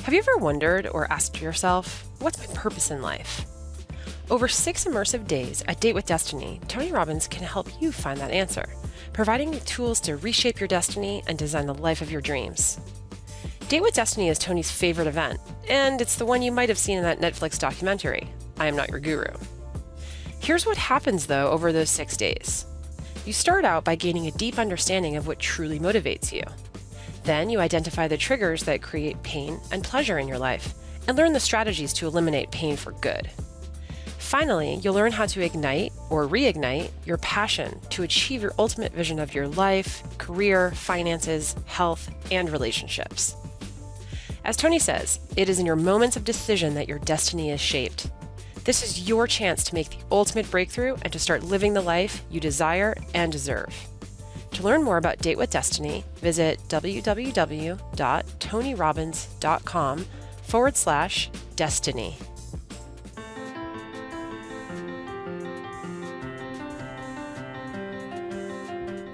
Have you ever wondered or asked yourself, what's my purpose in life? Over 6 immersive days at Date with Destiny, Tony Robbins can help you find that answer, providing you tools to reshape your destiny and design the life of your dreams. Date with Destiny is Tony's favorite event, and it's the one you might have seen in that Netflix documentary, I Am Not Your Guru. Here's what happens, though, over those 6 days. You start out by gaining a deep understanding of what truly motivates you. Then you identify the triggers that create pain and pleasure in your life, and learn the strategies to eliminate pain for good. Finally, you'll learn how to ignite or reignite your passion to achieve your ultimate vision of your life, career, finances, health, and relationships. As Tony says, it is in your moments of decision that your destiny is shaped. This is your chance to make the ultimate breakthrough and to start living the life you desire and deserve. To learn more about Date with Destiny, visit www.tonyrobbins.com/destiny.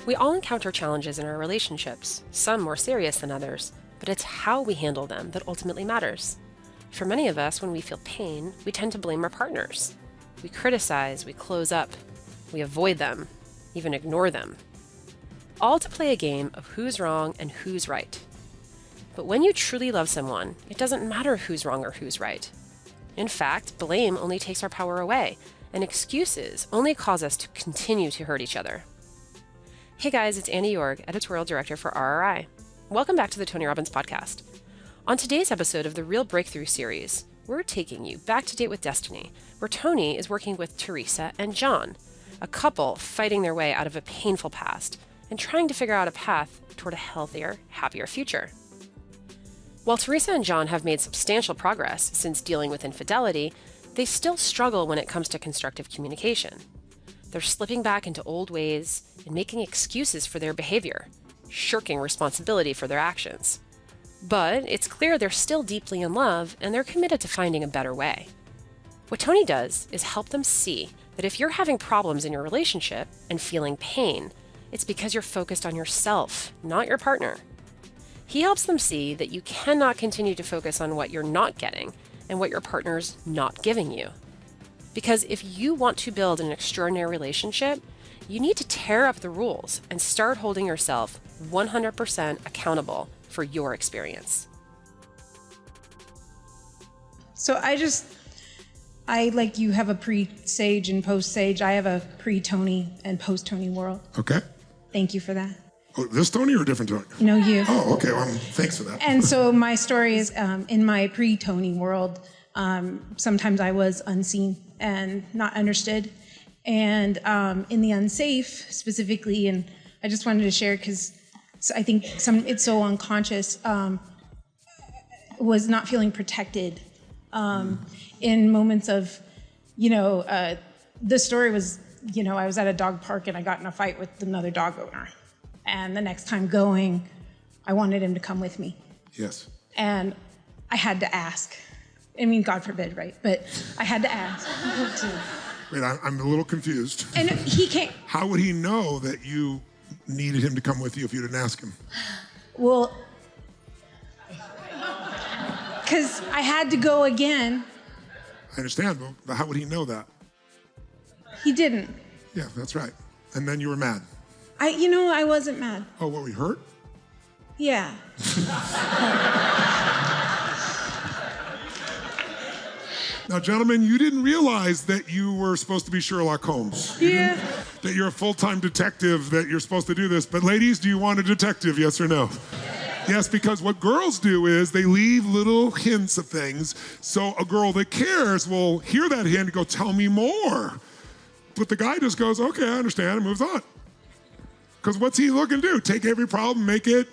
We all encounter challenges in our relationships, some more serious than others, but it's how we handle them that ultimately matters. For many of us, when we feel pain, we tend to blame our partners. We criticize, we close up, we avoid them, even ignore them. All to play a game of who's wrong and who's right. But when you truly love someone, it doesn't matter who's wrong or who's right. In fact, blame only takes our power away, and excuses only cause us to continue to hurt each other. Hey guys, it's Annie Yorg, Editorial Director for RRI. Welcome back to the Tony Robbins Podcast. On today's episode of the Real Breakthrough series, we're taking you back to Date with Destiny, where Tony is working with Teresa and John, a couple fighting their way out of a painful past and trying to figure out a path toward a healthier, happier future. While Teresa and John have made substantial progress since dealing with infidelity, they still struggle when it comes to constructive communication. They're slipping back into old ways and making excuses for their behavior, shirking responsibility for their actions. But it's clear they're still deeply in love and they're committed to finding a better way. What Tony does is help them see that if you're having problems in your relationship and feeling pain, it's because you're focused on yourself, not your partner. He helps them see that you cannot continue to focus on what you're not getting and what your partner's not giving you. Because if you want to build an extraordinary relationship, you need to tear up the rules and start holding yourself 100% accountable for your experience. So I like you have a pre-Sage and post-Sage. I have a pre-Tony and post-Tony world. Okay. Thank you for that. Oh, this Tony or a different Tony? No, you. Oh, okay. Well, thanks for that. And so my story is in my pre-Tony world, sometimes I was unseen and not understood. And in the unsafe specifically, and I just wanted to share because I think it's so unconscious, was not feeling protected in moments of, the story was, I was at a dog park and I got in a fight with another dog owner. And the next time going, I wanted him to come with me. Yes. And I had to ask. I mean, God forbid, right? But I had to ask. Wait, I'm a little confused. And he came. How would he know that you needed him to come with you if you didn't ask him? Well, because I had to go again. I understand, but how would he know that? He didn't. Yeah, that's right. And then you were mad. I wasn't mad. Oh, what, we hurt? Yeah. Now, gentlemen, you didn't realize that you were supposed to be Sherlock Holmes. Yeah. That you're a full-time detective, that you're supposed to do this. But ladies, do you want a detective, yes or no? Yes, because what girls do is they leave little hints of things. So a girl that cares will hear that hint and go, tell me more. But the guy just goes, okay, I understand, and moves on. Because what's he looking to do? Take every problem, make it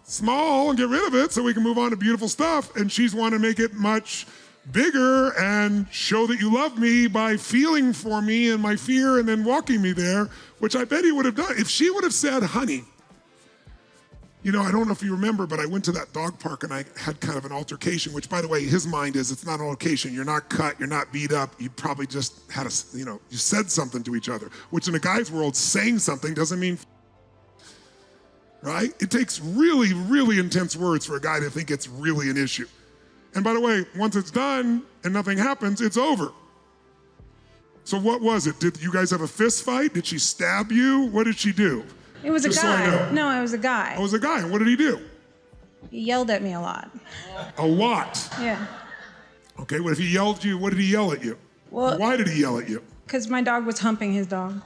small, and get rid of it so we can move on to beautiful stuff. And she's want to make it much bigger and show that you love me by feeling for me and my fear and then walking me there, which I bet he would have done. If she would have said, honey, I don't know if you remember, but I went to that dog park and I had kind of an altercation, which, by the way, his mind is it's not an altercation. You're not cut, you're not beat up. You probably just had you said something to each other, which in a guy's world, saying something doesn't mean, right? It takes really, really intense words for a guy to think it's really an issue. And by the way, once it's done and nothing happens, it's over. So what was it? Did you guys have a fist fight? Did she stab you? What did she do? It was Just a so I guy. know. No, it was a guy. Oh, it was a guy. And what did he do? He yelled at me a lot. A lot. Yeah. Okay, what if he yelled at you? What did he yell at you? Well, Why did he yell at you? because my dog was humping his dog.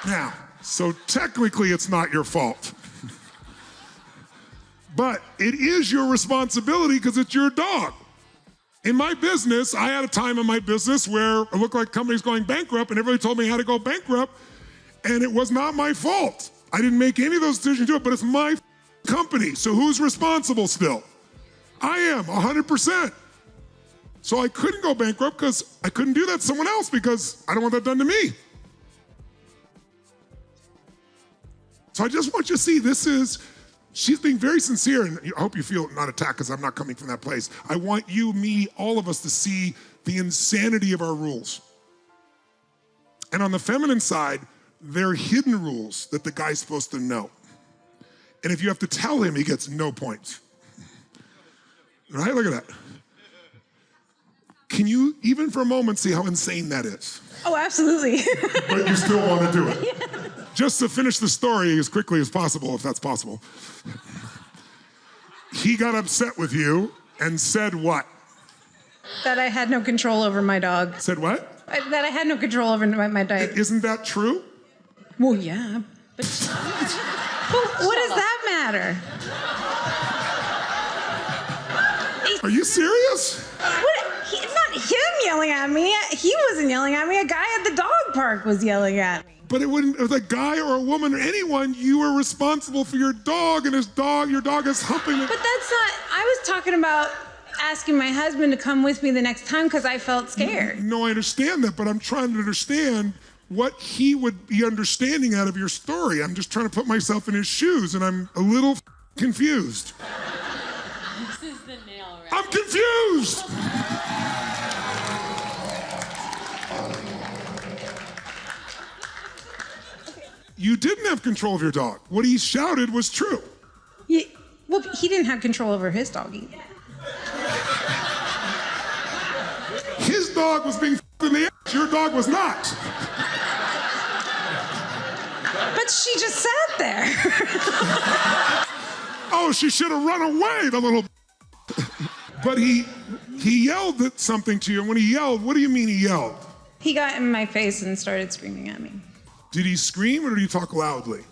Now, so technically it's not your fault. But it is your responsibility because it's your dog. In my business, I had a time in my business where it looked like the company's going bankrupt and everybody told me how to go bankrupt, and it was not my fault. I didn't make any of those decisions to do it, but it's my company. So who's responsible still? I am, 100%. So I couldn't go bankrupt because I couldn't do that to someone else because I don't want that done to me. So I just want you to see she's being very sincere, and I hope you feel not attacked because I'm not coming from that place. I want you, me, all of us to see the insanity of our rules. And on the feminine side, there are hidden rules that the guy's supposed to know. And if you have to tell him, he gets no points. Right? Look at that. Can you, even for a moment, see how insane that is? Oh, absolutely. But you still want to do it. Yeah. Just to finish the story as quickly as possible, if that's possible. He got upset with you and said what? That I had no control over my dog. Said what? That I had no control over my dog. Isn't that true? Well, yeah. But what does that matter? Are you serious? Not him yelling at me. He wasn't yelling at me. A guy at the dog park was yelling at me. But it wouldn't, if a guy or a woman or anyone, you were responsible for your dog, and your dog is humping it. But that's not, I was talking about asking my husband to come with me the next time because I felt scared. No, I understand that, but I'm trying to understand what he would be understanding out of your story. I'm just trying to put myself in his shoes, and I'm a little confused. This is the nail, right? I'm confused! You didn't have control of your dog. What he shouted was true. He didn't have control over his dog either. His dog was being in the ass. Your dog was not. But she just sat there. Oh, she should have run away, the little. But he yelled at something to you. And when he yelled, what do you mean he yelled? He got in my face and started screaming at me. Did he scream or did he talk loudly?